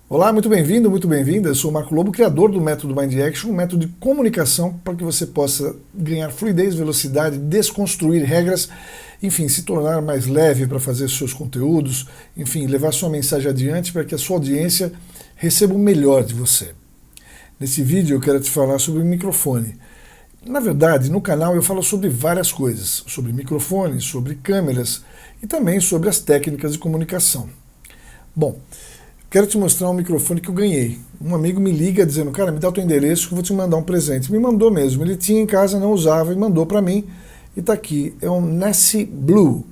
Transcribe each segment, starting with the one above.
Olá, muito bem-vindo, muito bem-vinda. Eu sou o Marco Lobo, criador do método Mind Action, um método de comunicação para que você possa ganhar fluidez, velocidade, desconstruir regras, enfim, se tornar mais leve para fazer seus conteúdos, enfim, levar sua mensagem adiante para que a sua audiência receba o melhor de você. Nesse vídeo eu quero te falar sobre o microfone. Na verdade, no canal eu falo sobre várias coisas, sobre microfone, sobre câmeras e também sobre as técnicas de comunicação. Bom, quero te mostrar um microfone que eu ganhei. Um amigo me liga dizendo, cara, me dá o teu endereço que eu vou te mandar um presente. Me mandou mesmo, ele tinha em casa, não usava e mandou para mim. E tá aqui, é um Nesse Blue.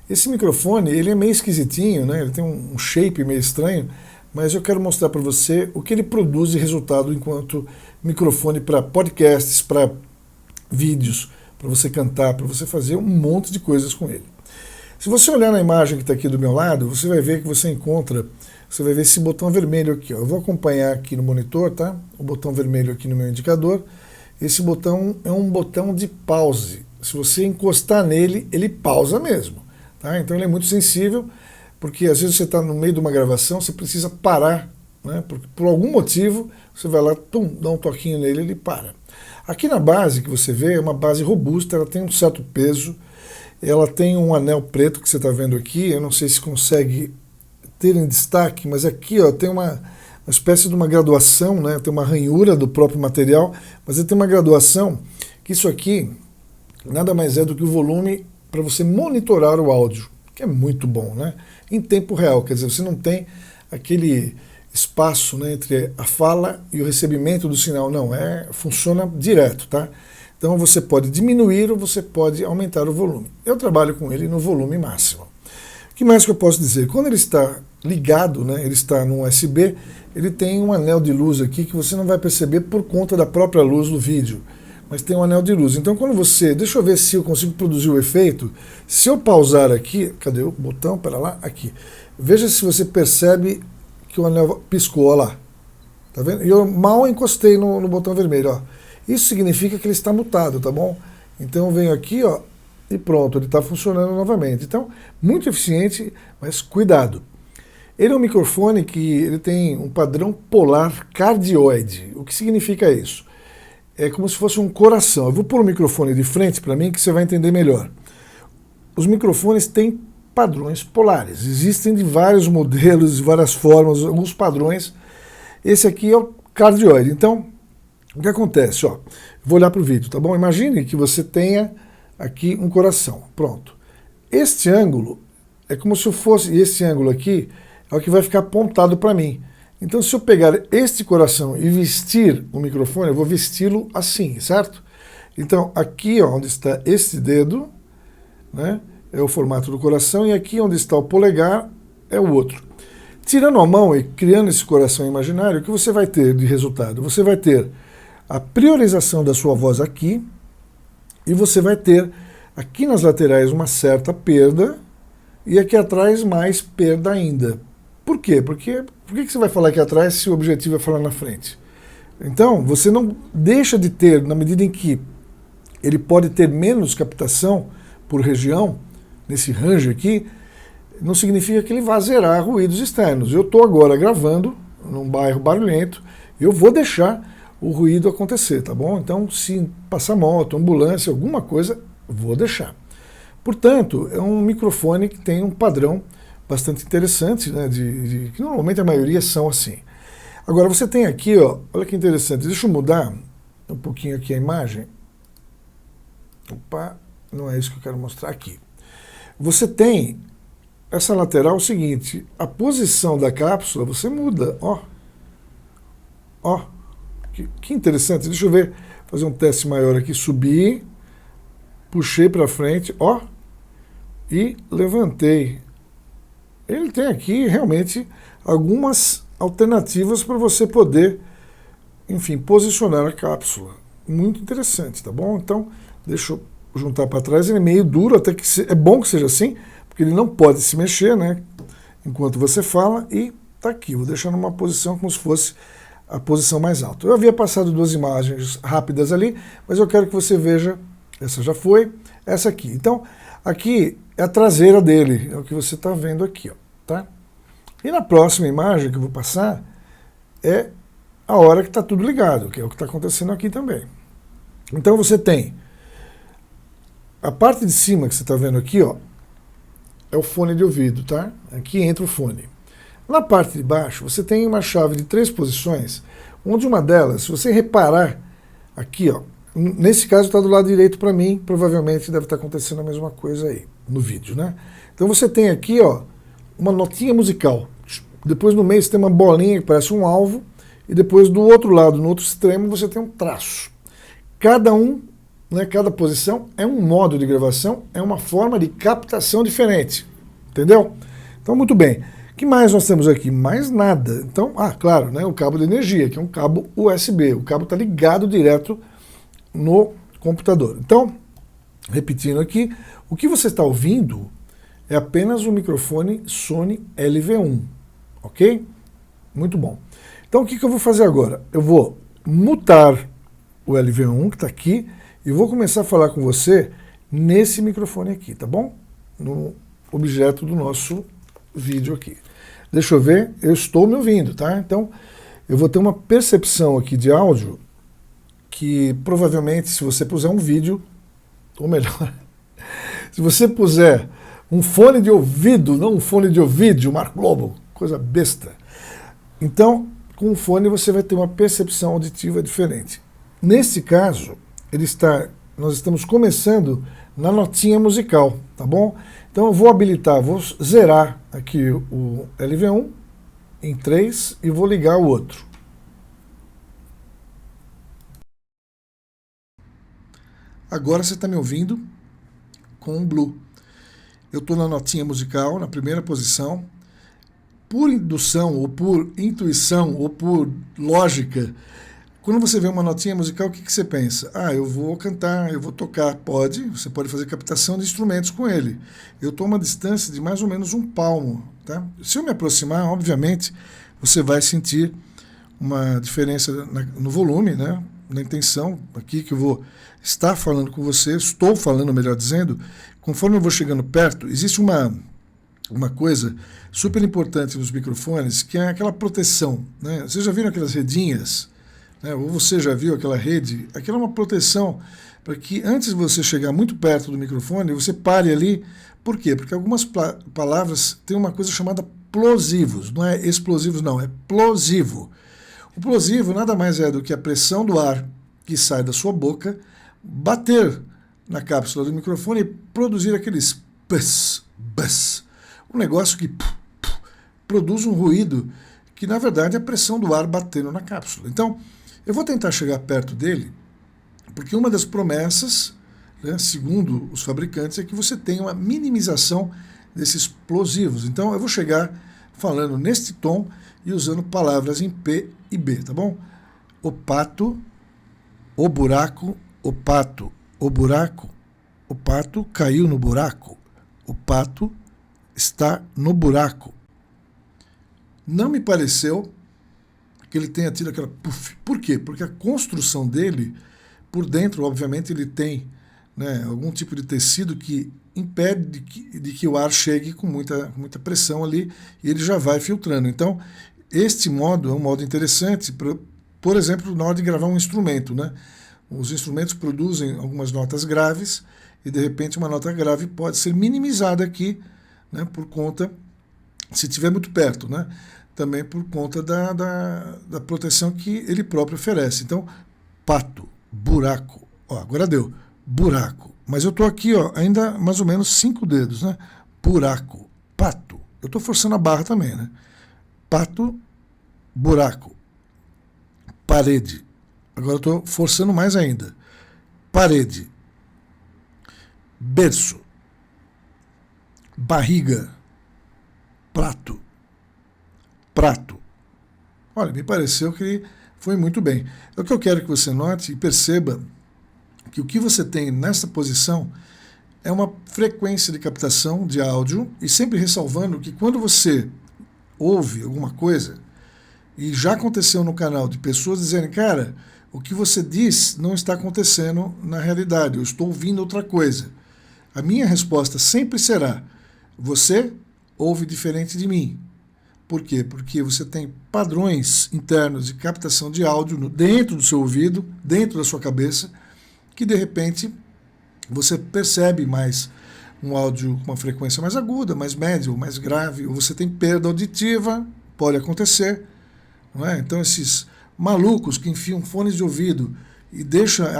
Esse microfone, ele é meio esquisitinho, né? Ele tem um shape meio estranho, mas eu quero mostrar para você o que ele produz de resultado enquanto microfone para podcasts, para vídeos, para você cantar, para você fazer um monte de coisas com ele. Se você olhar na imagem que está aqui do meu lado, você vai ver que você vai ver esse botão vermelho aqui. Ó. Eu vou acompanhar aqui no monitor, tá? O botão vermelho aqui no meu indicador. Esse botão é um botão de pause. Se você encostar nele, ele pausa mesmo. Tá? Então ele é muito sensível, porque às vezes você está no meio de uma gravação, você precisa parar, né? Por algum motivo, você vai lá, tum, dá um toquinho nele, ele para. Aqui na base que você vê é uma base robusta, ela tem um certo peso, ela tem um anel preto que você está vendo aqui, eu não sei se consegue ter em destaque, mas aqui ó, tem uma espécie de uma graduação, né? Tem uma ranhura do próprio material, mas ele tem uma graduação que isso aqui nada mais é do que o volume para você monitorar o áudio, que é muito bom, né? Em tempo real, quer dizer, você não tem aquele espaço, né, entre a fala e o recebimento do sinal, não, funciona direto, tá? Então você pode diminuir ou você pode aumentar o volume. Eu trabalho com ele no volume máximo. O que mais que eu posso dizer? Quando ele está ligado, né, ele está no USB, ele tem um anel de luz aqui que você não vai perceber por conta da própria luz do vídeo, mas tem um anel de luz. Então quando você, deixa eu ver se eu consigo produzir o efeito, se eu pausar aqui, cadê o botão? Pera lá, aqui. Veja se você percebe que o anel piscou, olha lá. Tá vendo? E eu mal encostei no botão vermelho, ó. Isso significa que ele está mutado, tá bom? Então eu venho aqui, ó, e pronto, ele está funcionando novamente. Então, muito eficiente, mas cuidado. Ele é um microfone que ele tem um padrão polar cardioide. O que significa isso? É como se fosse um coração. Eu vou pôr o microfone de frente para mim que você vai entender melhor. Os microfones têm padrões polares. Existem de vários modelos, de várias formas, alguns padrões. Esse aqui é o cardioide. Então, o que acontece? Ó, vou olhar para o vídeo, tá bom? Imagine que você tenha aqui um coração. Pronto. Este ângulo é como se fosse, e esse ângulo aqui é o que vai ficar apontado para mim. Então, se eu pegar este coração e vestir o microfone, eu vou vesti-lo assim, certo? Então, aqui ó, onde está este dedo, né, é o formato do coração, e aqui onde está o polegar é o outro. Tirando a mão e criando esse coração imaginário, o que você vai ter de resultado? Você vai ter a priorização da sua voz aqui, e você vai ter aqui nas laterais uma certa perda, e aqui atrás mais perda ainda. Por quê? Por que você vai falar aqui atrás se o objetivo é falar na frente? Então, você não deixa de ter, na medida em que ele pode ter menos captação por região, nesse range aqui, não significa que ele vá zerar ruídos externos. Eu estou agora gravando num bairro barulhento, eu vou deixar o ruído acontecer, tá bom? Então, se passar moto, ambulância, alguma coisa, vou deixar. Portanto, é um microfone que tem um padrão bastante interessante, né, que normalmente a maioria são assim. Agora, você tem aqui, ó, olha que interessante, deixa eu mudar um pouquinho aqui a imagem. Opa, não é isso que eu quero mostrar aqui. Você tem essa lateral, o seguinte, a posição da cápsula você muda, ó. Ó, que interessante, deixa eu ver, fazer um teste maior aqui, subi, puxei para frente, ó, e levantei. Ele tem aqui realmente algumas alternativas para você poder, enfim, posicionar a cápsula. Muito interessante, tá bom? Então, deixa eu juntar para trás, ele é meio duro, até que é bom que seja assim, porque ele não pode se mexer, né, enquanto você fala, e tá aqui, vou deixar numa posição como se fosse a posição mais alta. Eu havia passado duas imagens rápidas ali, mas eu quero que você veja, essa já foi, essa aqui. Então, aqui é a traseira dele, é o que você está vendo aqui, ó, tá? E na próxima imagem que eu vou passar, é a hora que está tudo ligado, que é o que está acontecendo aqui também. Então você tem a parte de cima que você está vendo aqui, ó, é o fone de ouvido, tá? Aqui entra o fone. Na parte de baixo você tem uma chave de 3 posições, onde uma delas, se você reparar aqui, ó, nesse caso está do lado direito para mim, provavelmente deve estar acontecendo a mesma coisa aí no vídeo, né? Então você tem aqui, ó, uma notinha musical. Depois no meio você tem uma bolinha que parece um alvo, e depois do outro lado, no outro extremo, você tem um traço. Cada um, né, cada posição é um modo de gravação, é uma forma de captação diferente. Entendeu? Então, muito bem. O que mais nós temos aqui? Mais nada. Então, claro, né, o cabo de energia, que é um cabo USB. O cabo está ligado direto no computador. Então, repetindo aqui, o que você está ouvindo é apenas o microfone Sony LV1. Ok? Muito bom. Então, o que eu vou fazer agora? Eu vou mutar o LV1, que está aqui, e vou começar a falar com você nesse microfone aqui, tá bom? No objeto do nosso vídeo aqui. Deixa eu ver, eu estou me ouvindo, tá? Então, eu vou ter uma percepção aqui de áudio que provavelmente, se você puser um vídeo, ou melhor, se você puser um fone de ouvido, não um fone de ouvido, Marco Lobo, coisa besta. Então, com o fone você vai ter uma percepção auditiva diferente. Nesse caso, nós estamos começando na notinha musical, tá bom? Então eu vou habilitar, vou zerar aqui o LV1 em 3 e vou ligar o outro. Agora você está me ouvindo com o Blue. Eu estou na notinha musical, na primeira posição. Por indução, ou por intuição, ou por lógica, quando você vê uma notinha musical, o que você pensa? Eu vou cantar, eu vou tocar. Você pode fazer captação de instrumentos com ele. Eu estou a uma distância de mais ou menos um palmo. Tá? Se eu me aproximar, obviamente, você vai sentir uma diferença no volume, né? Na intenção aqui que eu vou estar falando com você, estou falando, melhor dizendo, conforme eu vou chegando perto, existe uma coisa super importante nos microfones, que é aquela proteção, né? Vocês já viram aquelas redinhas, né? Ou você já viu aquela rede? Aquela é uma proteção para que antes de você chegar muito perto do microfone, você pare ali. Por quê? Porque algumas palavras têm uma coisa chamada plosivos, não é explosivos não, é plosivo. O plosivo nada mais é do que a pressão do ar que sai da sua boca bater na cápsula do microfone e produzir aqueles pss, pss, um negócio que produz um ruído que, na verdade, é a pressão do ar batendo na cápsula. Então, eu vou tentar chegar perto dele, porque uma das promessas, né, segundo os fabricantes, é que você tenha uma minimização desses plosivos. Então, eu vou chegar falando neste tom e usando palavras em P e B, tá bom? O pato, o buraco, o pato, o buraco, o pato caiu no buraco, o pato está no buraco. Não me pareceu que ele tenha tido aquela puff. Por quê? Porque a construção dele, por dentro, obviamente, ele tem, né, algum tipo de tecido que impede de que o ar chegue com muita pressão ali e ele já vai filtrando. Então, este modo é um modo interessante, por exemplo, na hora de gravar um instrumento, né? Os instrumentos produzem algumas notas graves e, de repente, uma nota grave pode ser minimizada aqui, né, por conta, se estiver muito perto, né, também por conta da proteção que ele próprio oferece. Então, pato, buraco, agora deu, buraco. Mas eu estou aqui, ainda mais ou menos 5 dedos, né? Buraco, pato. Eu estou forçando a barra também, né? Pato, buraco, parede. Agora eu estou forçando mais ainda. Parede, berço, barriga, prato, prato. Olha, me pareceu que foi muito bem. O que eu quero que você note e perceba que o que você tem nessa posição é uma frequência de captação de áudio, e sempre ressalvando que quando você ouve alguma coisa, e já aconteceu no canal de pessoas dizerem, cara, o que você diz não está acontecendo na realidade, eu estou ouvindo outra coisa. A minha resposta sempre será, você ouve diferente de mim. Por quê? Porque você tem padrões internos de captação de áudio dentro do seu ouvido, dentro da sua cabeça, que de repente você percebe mais um áudio com uma frequência mais aguda, mais média ou mais grave, ou você tem perda auditiva, pode acontecer. Não é? Então esses malucos que enfiam fones de ouvido e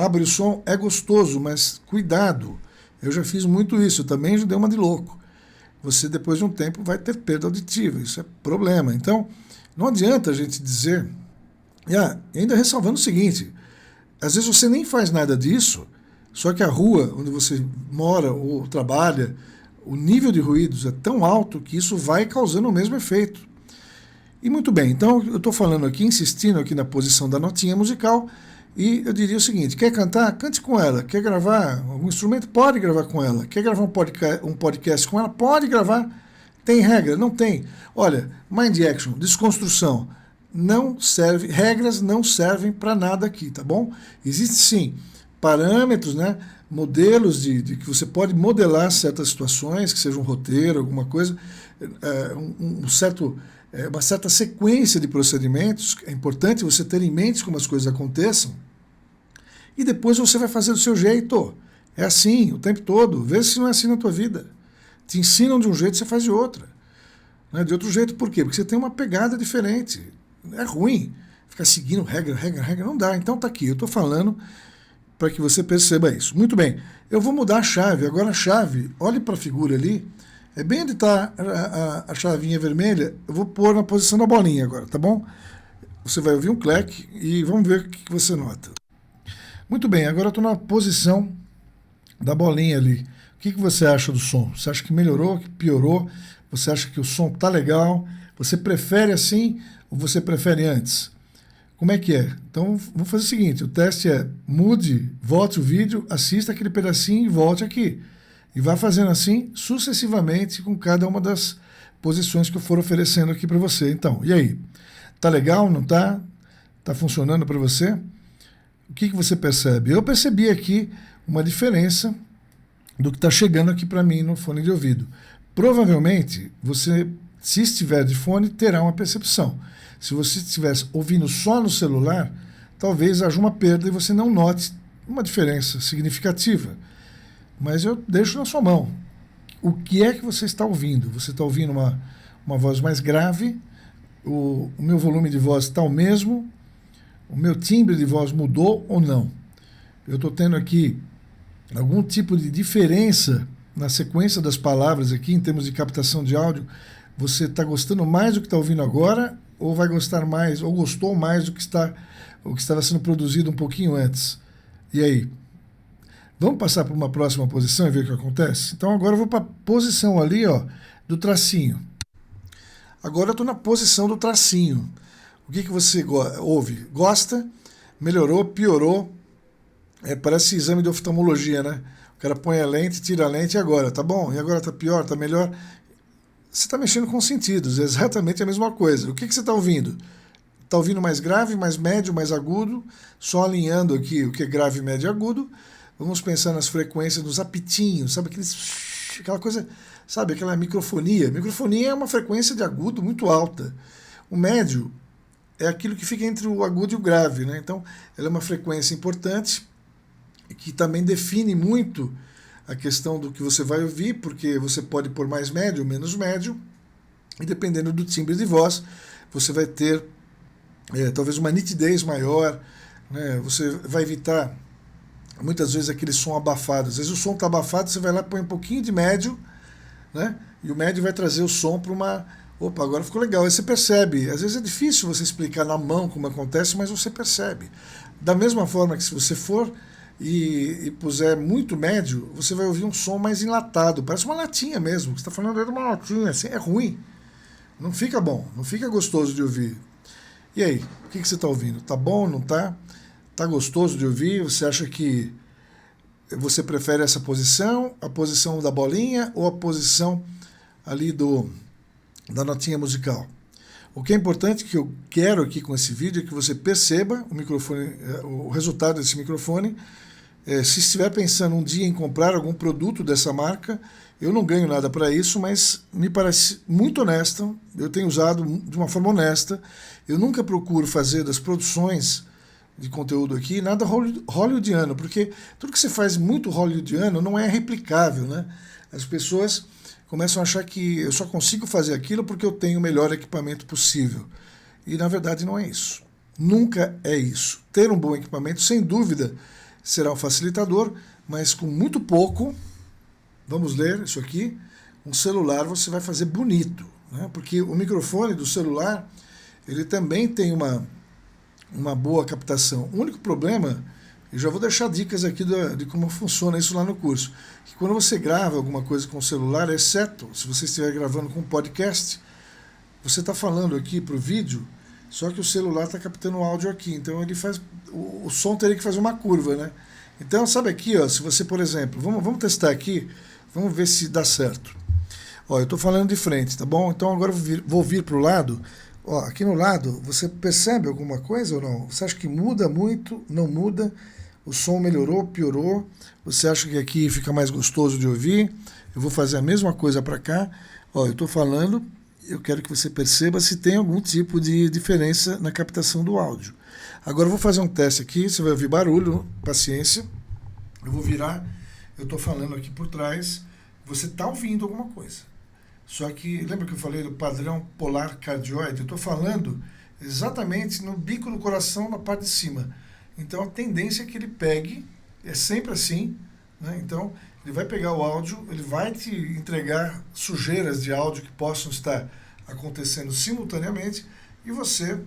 abre o som, é gostoso, mas cuidado. Eu já fiz muito isso, eu também já dei uma de louco. Você depois de um tempo vai ter perda auditiva, isso é problema. Então não adianta a gente dizer, ainda ressalvando o seguinte, às vezes você nem faz nada disso, só que a rua onde você mora ou trabalha, o nível de ruídos é tão alto que isso vai causando o mesmo efeito. E muito bem, então eu estou falando aqui, insistindo aqui na posição da notinha musical, e eu diria o seguinte, quer cantar? Cante com ela. Quer gravar algum instrumento? Pode gravar com ela. Quer gravar um podcast com ela? Pode gravar. Tem regra? Não tem. Olha, Mind Action, desconstrução, não serve, regras não servem para nada aqui, tá bom? Existe sim parâmetros, né, modelos de que você pode modelar certas situações, que seja um roteiro, alguma coisa, uma certa sequência de procedimentos. É importante você ter em mente como as coisas aconteçam, e depois você vai fazer do seu jeito. É assim o tempo todo. Vê se não é assim na tua vida. Te ensinam de um jeito, você faz de outra. Né? De outro jeito, por quê? Porque você tem uma pegada diferente. É ruim ficar seguindo regra, não dá. Então tá aqui, eu estou falando para que você perceba isso. Muito bem, eu vou mudar a chave. Agora a chave, olhe para a figura ali, é bem onde está a chavinha vermelha, eu vou pôr na posição da bolinha agora, tá bom? Você vai ouvir um clack e vamos ver o que você nota. Muito bem, agora eu estou na posição da bolinha ali. O que você acha do som? Você acha que melhorou, que piorou? Você acha que o som tá legal? Você prefere assim ou você prefere antes? Como é que é? Então, vamos fazer o seguinte, o teste é mude, volte o vídeo, assista aquele pedacinho e volte aqui. E vá fazendo assim sucessivamente com cada uma das posições que eu for oferecendo aqui para você. Então, e aí? Tá legal, não tá? Tá funcionando para você? O que você percebe? Eu percebi aqui uma diferença do que está chegando aqui para mim no fone de ouvido. Provavelmente, você, se estiver de fone, terá uma percepção. Se você estiver ouvindo só no celular, talvez haja uma perda e você não note uma diferença significativa. Mas eu deixo na sua mão. O que é que você está ouvindo? Você está ouvindo uma voz mais grave? O meu volume de voz está o mesmo? O meu timbre de voz mudou ou não? Eu estou tendo aqui algum tipo de diferença na sequência das palavras aqui, em termos de captação de áudio. Você está gostando mais do que está ouvindo agora, ou vai gostar mais, ou gostou mais do que estava sendo produzido um pouquinho antes? E aí? Vamos passar para uma próxima posição e ver o que acontece? Então agora eu vou para a posição ali, do tracinho. Agora eu estou na posição do tracinho. O que você ouve? Gosta? Melhorou? Piorou? Parece exame de oftalmologia, né? O cara põe a lente, tira a lente e agora? Tá bom? E agora tá pior? Tá melhor? Você está mexendo com os sentidos, é exatamente a mesma coisa. O que você está ouvindo? Está ouvindo mais grave, mais médio, mais agudo? Só alinhando aqui o que é grave, médio e agudo. Vamos pensar nas frequências, nos apitinhos, sabe? Aquela coisa, sabe? Aquela microfonia. Microfonia é uma frequência de agudo muito alta. O médio é aquilo que fica entre o agudo e o grave, né? Então, ela é uma frequência importante que também define muito a questão do que você vai ouvir, porque você pode pôr mais médio ou menos médio, e dependendo do timbre de voz, você vai ter talvez uma nitidez maior, né? Você vai evitar muitas vezes aquele som abafado. Às vezes o som está abafado, você vai lá e põe um pouquinho de médio, né? E o médio vai trazer o som para uma... Opa, agora ficou legal. Aí você percebe. Às vezes é difícil você explicar na mão como acontece, mas você percebe. Da mesma forma que se você for e puser muito médio, você vai ouvir um som mais enlatado. Parece uma latinha mesmo. Você está falando de uma latinha, assim, é ruim. Não fica bom, não fica gostoso de ouvir. E aí, o que você está ouvindo? Tá bom, não tá? Tá gostoso de ouvir? Você acha que você prefere essa posição, a posição da bolinha ou a posição ali da notinha musical? O que é importante que eu quero aqui com esse vídeo é que você perceba o microfone, o resultado desse microfone, Se estiver pensando um dia em comprar algum produto dessa marca, eu não ganho nada para isso, mas me parece muito honesta, eu tenho usado de uma forma honesta, eu nunca procuro fazer das produções de conteúdo aqui nada hollywoodiano, porque tudo que você faz muito hollywoodiano não é replicável, né? As pessoas começam a achar que eu só consigo fazer aquilo porque eu tenho o melhor equipamento possível. E na verdade não é isso. Nunca é isso. Ter um bom equipamento, sem dúvida, será um facilitador, mas com muito pouco, vamos ler isso aqui, um celular você vai fazer bonito, né? Porque o microfone do celular, ele também tem uma boa captação. O único problema, eu já vou deixar dicas aqui de como funciona isso lá no curso, que quando você grava alguma coisa com o celular, exceto se você estiver gravando com um podcast, você está falando aqui para o vídeo, só que o celular está captando o áudio aqui, então ele faz, o som teria que fazer uma curva, né? Então, sabe aqui, ó, se você, por exemplo, vamos testar aqui, vamos ver se dá certo. Ó, eu estou falando de frente, tá bom? Então agora eu vou vir para o lado. Ó, aqui no lado, você percebe alguma coisa ou não? Você acha que muda muito? Não muda? O som melhorou, piorou? Você acha que aqui fica mais gostoso de ouvir? Eu vou fazer a mesma coisa para cá. Ó, eu estou falando, eu quero que você perceba se tem algum tipo de diferença na captação do áudio. Agora eu vou fazer um teste aqui, você vai ouvir barulho, paciência. Eu vou virar, eu estou falando aqui por trás, você está ouvindo alguma coisa. Só que, lembra que eu falei do padrão polar cardioide? Eu estou falando exatamente no bico do coração, na parte de cima. Então a tendência é que ele pegue, é sempre assim, né? Então ele vai pegar o áudio, ele vai te entregar sujeiras de áudio que possam estar acontecendo simultaneamente e você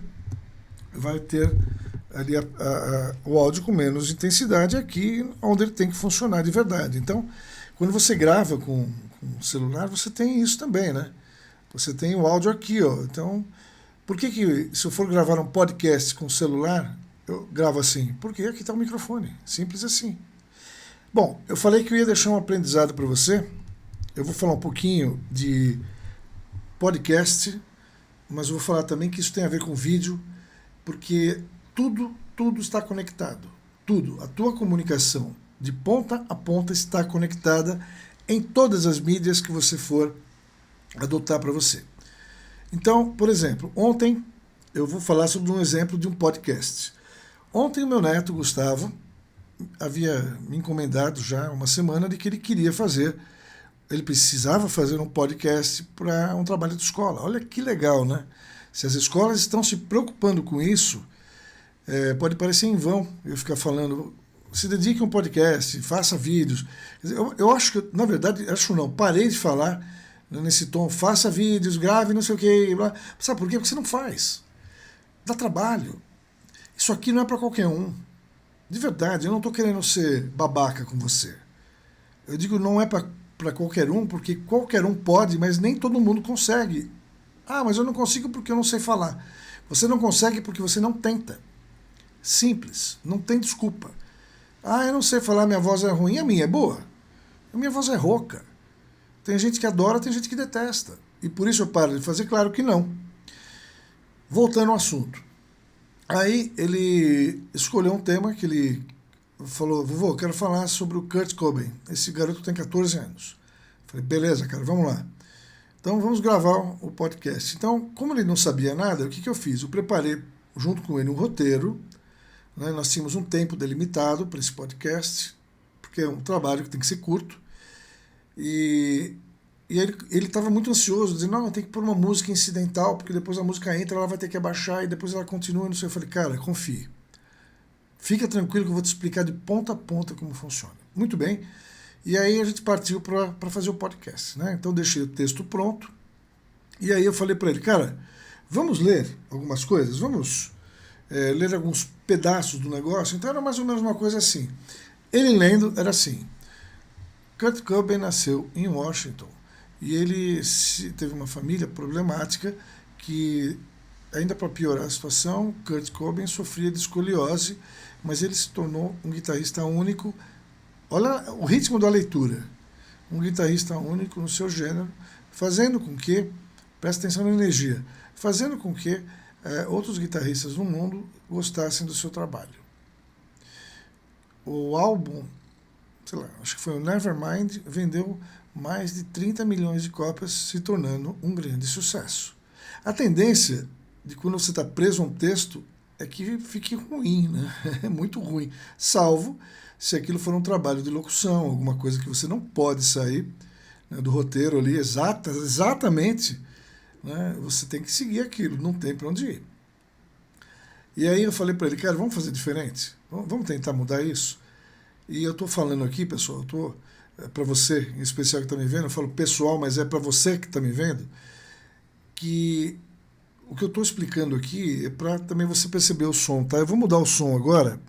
vai ter ali o áudio com menos intensidade aqui onde ele tem que funcionar de verdade. Então, quando você grava com o celular, você tem isso também, né? Você tem o áudio aqui, ó. Então, por que se eu for gravar um podcast com o celular, eu gravo assim? Porque aqui está o microfone, simples assim. Bom, eu falei que eu ia deixar um aprendizado para você. Eu vou falar um pouquinho de podcast, mas eu vou falar também que isso tem a ver com vídeo, porque tudo está conectado. Tudo. A tua comunicação de ponta a ponta está conectada em todas as mídias que você for adotar para você. Então, por exemplo, ontem eu vou falar sobre um exemplo de um podcast. Ontem o meu neto, Gustavo, havia me encomendado já há uma semana de que ele precisava fazer um podcast para um trabalho de escola. Olha que legal, né? Se as escolas estão se preocupando com isso, pode parecer em vão eu ficar falando, se dedique a um podcast, faça vídeos. Eu acho que, na verdade, parei de falar nesse tom, faça vídeos, grave, não sei o quê. Blá. Sabe por quê? Porque você não faz. Dá trabalho. Isso aqui não é para qualquer um. De verdade, eu não estou querendo ser babaca com você. Eu digo não é para qualquer um, porque qualquer um pode, mas nem todo mundo consegue. Ah, mas eu não consigo porque eu não sei falar. Você não consegue porque você não tenta. Simples, não tem desculpa. Ah, eu não sei falar, minha voz é ruim, a minha é boa. A minha voz é rouca. Tem gente que adora, tem gente que detesta. E por isso eu paro de fazer, claro que não. Voltando ao assunto. Aí ele escolheu um tema que ele falou, vovô, eu quero falar sobre o Kurt Cobain. Esse garoto tem 14 anos. Falei, beleza, cara, vamos lá. Então vamos gravar o podcast. Então, como ele não sabia nada, o que eu fiz? Eu preparei junto com ele um roteiro, né? Nós tínhamos um tempo delimitado para esse podcast, porque é um trabalho que tem que ser curto. E ele estava muito ansioso, dizendo, não, tem que pôr uma música incidental, porque depois a música entra, ela vai ter que abaixar, e depois ela continua, não sei. Eu falei, cara, confie. Fica tranquilo que eu vou te explicar de ponta a ponta como funciona. Muito bem. E aí a gente partiu para fazer o podcast, né? Então deixei o texto pronto. E aí eu falei para ele, cara, vamos ler algumas coisas? Vamos ler alguns pedaços do negócio? Então era mais ou menos uma coisa assim. Ele lendo era assim. Kurt Cobain nasceu em Washington e ele teve uma família problemática que, ainda para piorar a situação, Kurt Cobain sofria de escoliose, mas ele se tornou um guitarrista único. Olha o ritmo da leitura. Um guitarrista único no seu gênero, fazendo com que, presta atenção na energia, fazendo com que outros guitarristas no mundo gostassem do seu trabalho. o álbum, sei lá, acho que foi o Nevermind, vendeu mais de 30 milhões de cópias, se tornando um grande sucesso. A tendência de quando você está preso a um texto é que fique ruim, né? É muito ruim, salvo se aquilo for um trabalho de locução, alguma coisa que você não pode sair, né, do roteiro ali exatamente, né? Você tem que seguir aquilo, não tem para onde ir. E aí eu falei para ele, cara, vamos fazer diferente? Vamos tentar mudar isso? E eu estou falando aqui, pessoal, para você, em especial que está me vendo, eu falo pessoal, mas é para você que está me vendo, que o que eu estou explicando aqui é para também você perceber o som, tá? Eu vou mudar o som agora,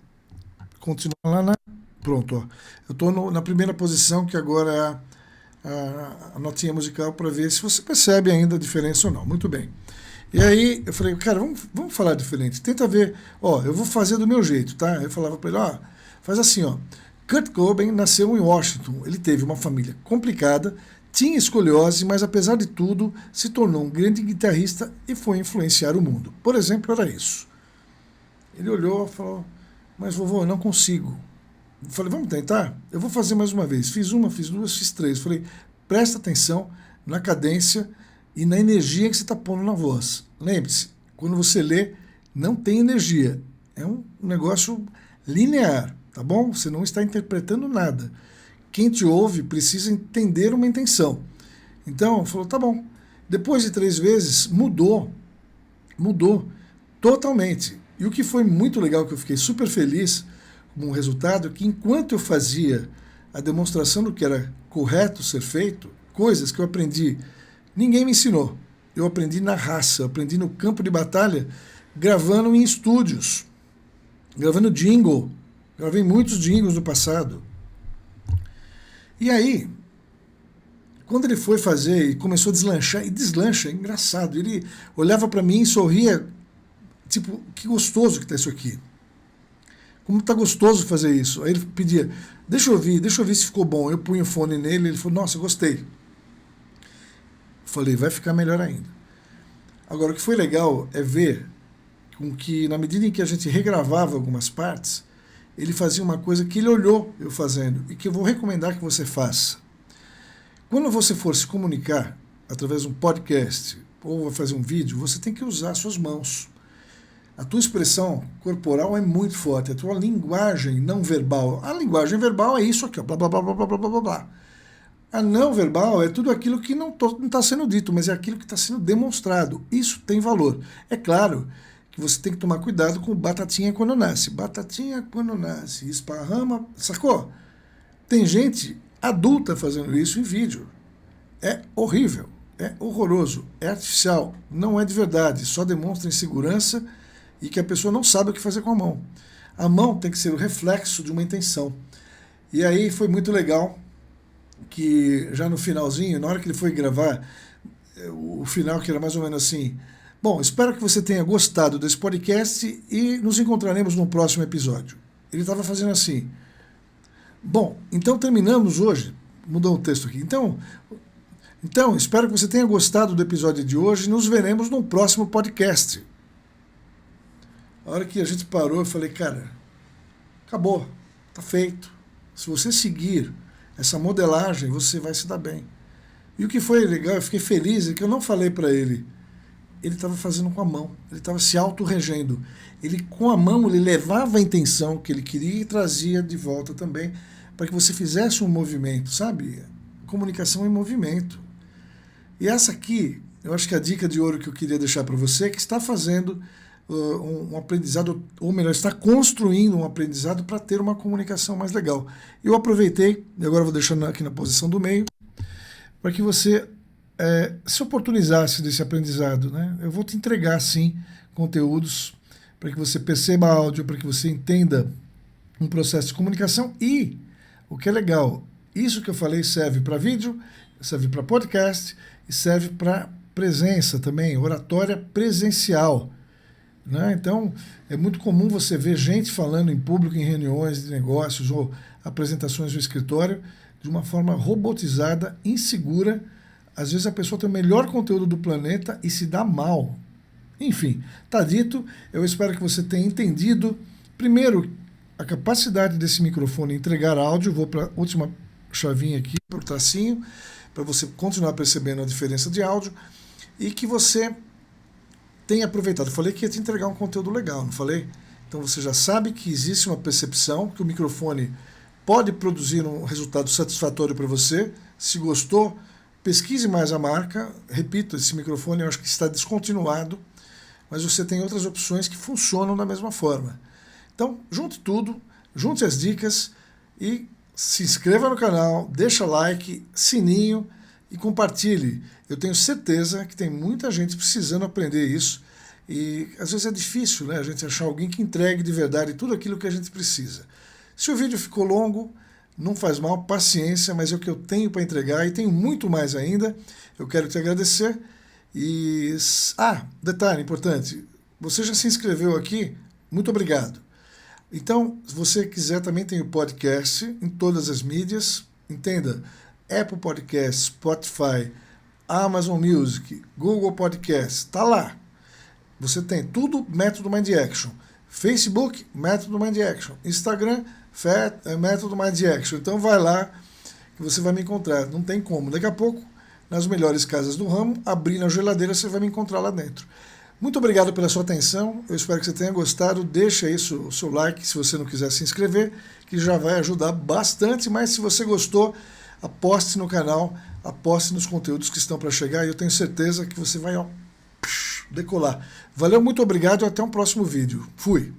continuar lá na... Pronto, ó. Eu estou na primeira posição, que agora é a notinha musical, para ver se você percebe ainda a diferença ou não. Muito bem. E aí eu falei, cara, vamos falar diferente. Tenta ver, ó, eu vou fazer do meu jeito, tá? Eu falava para ele, ó, faz assim, ó. Kurt Cobain nasceu em Washington. Ele teve uma família complicada, tinha escoliose, mas apesar de tudo, se tornou um grande guitarrista e foi influenciar o mundo. Por exemplo, era isso. Ele olhou e falou, mas vovô, eu não consigo. Eu falei, vamos tentar? Eu vou fazer mais uma vez. Fiz uma, fiz duas, fiz três. Eu falei, presta atenção na cadência e na energia que você está pondo na voz. Lembre-se, quando você lê, não tem energia. É um negócio linear, tá bom? Você não está interpretando nada. Quem te ouve precisa entender uma intenção. Então, falou, tá bom. Depois de 3 vezes, mudou totalmente. E o que foi muito legal, que eu fiquei super feliz com o resultado, é que enquanto eu fazia a demonstração do que era correto ser feito, coisas que eu aprendi, ninguém me ensinou. Eu aprendi na raça, eu aprendi no campo de batalha, gravando em estúdios, gravando jingle. Gravei muitos jingles no passado. E aí, quando ele foi fazer e começou a deslanchar, e deslancha, é engraçado, ele olhava para mim e sorria, tipo, que gostoso que tá isso aqui. Como tá gostoso fazer isso. Aí ele pedia, deixa eu ouvir se ficou bom. Eu punho o fone nele, ele falou, nossa, gostei. Falei, vai ficar melhor ainda. Agora, o que foi legal é ver com que, na medida em que a gente regravava algumas partes, ele fazia uma coisa que ele olhou eu fazendo e que eu vou recomendar que você faça. Quando você for se comunicar através de um podcast ou fazer um vídeo, você tem que usar suas mãos. A tua expressão corporal é muito forte, a tua linguagem não verbal. A linguagem verbal é isso aqui, ó, blá, blá, blá, blá, blá, blá, blá, blá. A não verbal é tudo aquilo que não está sendo dito, mas é aquilo que está sendo demonstrado. Isso tem valor. É claro que você tem que tomar cuidado com batatinha quando nasce. Batatinha quando nasce, esparrama, sacou? Tem gente adulta fazendo isso em vídeo. É horrível, é horroroso, é artificial, não é de verdade, só demonstra insegurança e que a pessoa não sabe o que fazer com a mão. A mão tem que ser o reflexo de uma intenção. E aí foi muito legal que já no finalzinho, na hora que ele foi gravar, o final que era mais ou menos assim, bom, espero que você tenha gostado desse podcast e nos encontraremos no próximo episódio. Ele estava fazendo assim, bom, então terminamos hoje, mudou o texto aqui, então, espero que você tenha gostado do episódio de hoje e nos veremos no próximo podcast. A hora que a gente parou, eu falei, cara, acabou, tá feito. Se você seguir essa modelagem, você vai se dar bem. E o que foi legal, eu fiquei feliz, é que eu não falei para ele. Ele estava fazendo com a mão, ele estava se autorregendo. Ele, com a mão, ele levava a intenção que ele queria e trazia de volta também, para que você fizesse um movimento, sabe? Comunicação em movimento. E essa aqui, eu acho que a dica de ouro que eu queria deixar para você, é que está fazendo um aprendizado, ou melhor, está construindo um aprendizado para ter uma comunicação mais legal. Eu aproveitei, e agora vou deixando aqui na posição do meio, para que você se oportunizasse desse aprendizado, né? Eu vou te entregar, sim, conteúdos para que você perceba áudio, para que você entenda um processo de comunicação e, o que é legal, isso que eu falei serve para vídeo, serve para podcast e serve para presença também, oratória presencial. Né? Então, é muito comum você ver gente falando em público, em reuniões de negócios ou apresentações no escritório, de uma forma robotizada, insegura. Às vezes a pessoa tem o melhor conteúdo do planeta e se dá mal. Enfim, tá dito. Eu espero que você tenha entendido, primeiro, a capacidade desse microfone entregar áudio. Vou para a última chavinha aqui, para o tracinho, para você continuar percebendo a diferença de áudio e que você tenha aproveitado. Eu falei que ia te entregar um conteúdo legal, não falei? Então você já sabe que existe uma percepção, que o microfone pode produzir um resultado satisfatório para você. Se gostou, pesquise mais a marca. Repito, esse microfone eu acho que está descontinuado, mas você tem outras opções que funcionam da mesma forma. Então, junte tudo, junte as dicas e se inscreva no canal, deixa like, sininho e compartilhe. Eu tenho certeza que tem muita gente precisando aprender isso e às vezes é difícil, né, a gente achar alguém que entregue de verdade tudo aquilo que a gente precisa. Se o vídeo ficou longo, não faz mal, paciência, mas é o que eu tenho para entregar e tenho muito mais ainda. Eu quero te agradecer. E detalhe importante, você já se inscreveu aqui? Muito obrigado. Então, se você quiser, também tem o podcast em todas as mídias. Entenda, Apple Podcast, Spotify, Amazon Music, Google Podcast, está lá. Você tem tudo Método Mind Action. Facebook, Método Mind Action. Instagram, Método Mind Action. Então vai lá que você vai me encontrar. Não tem como. Daqui a pouco, nas melhores casas do ramo, abrindo a geladeira, você vai me encontrar lá dentro. Muito obrigado pela sua atenção. Eu espero que você tenha gostado. Deixa aí o seu like se você não quiser se inscrever, que já vai ajudar bastante. Mas se você gostou, aposte no canal, aposte nos conteúdos que estão para chegar e eu tenho certeza que você vai decolar. Valeu, muito obrigado e até um próximo vídeo. Fui!